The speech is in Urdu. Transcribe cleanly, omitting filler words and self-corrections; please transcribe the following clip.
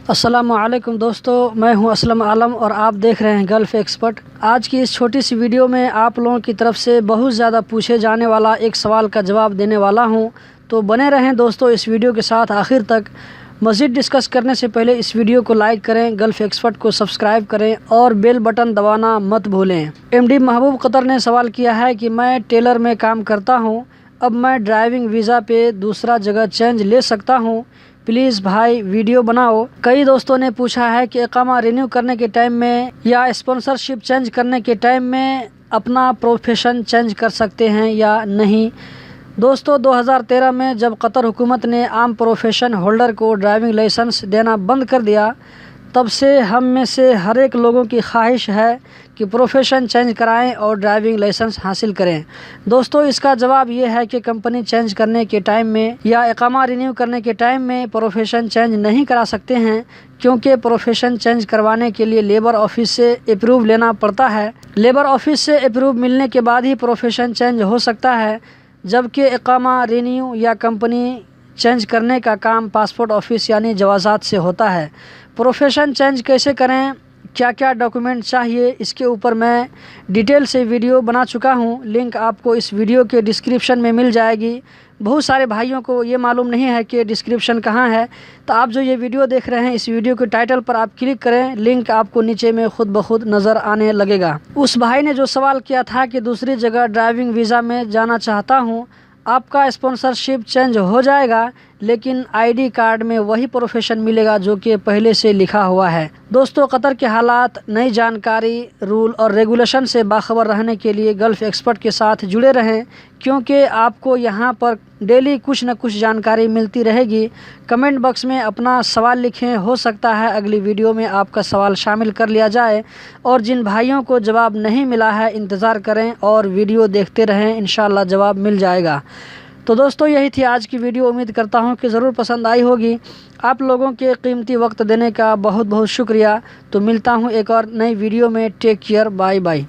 السلام علیکم دوستو، میں ہوں اسلم عالم اور آپ دیکھ رہے ہیں گلف ایکسپرٹ۔ آج کی اس چھوٹی سی ویڈیو میں آپ لوگوں کی طرف سے بہت زیادہ پوچھے جانے والا ایک سوال کا جواب دینے والا ہوں، تو بنے رہیں دوستو اس ویڈیو کے ساتھ آخر تک۔ مزید ڈسکس کرنے سے پہلے اس ویڈیو کو لائک کریں، گلف ایکسپرٹ کو سبسکرائب کریں اور بیل بٹن دبانا مت بھولیں۔ ایم ڈی محبوب قطر نے سوال کیا ہے کہ میں ٹیلر میں کام کرتا ہوں، اب میں ڈرائیونگ ویزا پہ دوسرا جگہ چینج لے سکتا ہوں؟ پلیز بھائی ویڈیو بناؤ۔ کئی دوستوں نے پوچھا ہے کہ اقامہ رینیو کرنے کے ٹائم میں یا اسپانسرشپ چینج کرنے کے ٹائم میں اپنا پروفیشن چینج کر سکتے ہیں یا نہیں۔ دوستو 2013 میں جب قطر حکومت نے عام پروفیشن ہولڈر کو ڈرائیونگ لائسنس دینا بند کر دیا، تب سے ہم میں سے ہر ایک لوگوں کی خواہش ہے کہ پروفیشن چینج کرائیں اور ڈرائیونگ لائسنس حاصل کریں۔ دوستو اس کا جواب یہ ہے کہ کمپنی چینج کرنے کے ٹائم میں یا اقامہ رینیو کرنے کے ٹائم میں پروفیشن چینج نہیں کرا سکتے ہیں، کیونکہ پروفیشن چینج کروانے کے لیے لیبر آفس سے اپروو لینا پڑتا ہے۔ لیبر آفس سے اپروو ملنے کے بعد ہی پروفیشن چینج ہو سکتا ہے، جبکہ اقامہ رینیو یا کمپنی چینج کرنے کا کام پاسپورٹ آفس یعنی جوازات سے ہوتا ہے۔ پروفیشن چینج کیسے کریں، کیا کیا ڈاکومنٹ چاہیے، اس کے اوپر میں ڈیٹیل سے ویڈیو بنا چکا ہوں، لنک آپ کو اس ویڈیو کے ڈسکرپشن میں مل جائے گی۔ بہت سارے بھائیوں کو یہ معلوم نہیں ہے کہ ڈسکرپشن کہاں ہے، تو آپ جو یہ ویڈیو دیکھ رہے ہیں اس ویڈیو کے ٹائٹل پر آپ کلک کریں، لنک آپ کو نیچے میں خود بخود نظر آنے لگے گا۔ اس بھائی نے جو سوال کیا تھا کہ دوسری جگہ ڈرائیونگ ویزا میں جانا چاہتا ہوں، آپ کا اسپانسرشپ چینج ہو جائے گا، لیکن آئی ڈی کارڈ میں وہی پروفیشن ملے گا جو کہ پہلے سے لکھا ہوا ہے۔ دوستو قطر کے حالات، نئی جانکاری، رول اور ریگولیشن سے باخبر رہنے کے لیے گلف ایکسپرٹ کے ساتھ جڑے رہیں، کیونکہ آپ کو یہاں پر ڈیلی کچھ نہ کچھ جانکاری ملتی رہے گی۔ کمنٹ باکس میں اپنا سوال لکھیں، ہو سکتا ہے اگلی ویڈیو میں آپ کا سوال شامل کر لیا جائے، اور جن بھائیوں کو جواب نہیں ملا ہے انتظار کریں اور ویڈیو دیکھتے رہیں، انشاءاللہ جواب مل جائے گا۔ تو دوستو یہی تھی آج کی ویڈیو، امید کرتا ہوں کہ ضرور پسند آئی ہوگی۔ آپ لوگوں کے قیمتی وقت دینے کا بہت بہت شکریہ۔ تو ملتا ہوں ایک اور نئی ویڈیو میں، ٹیک کیئر، بائے بائے۔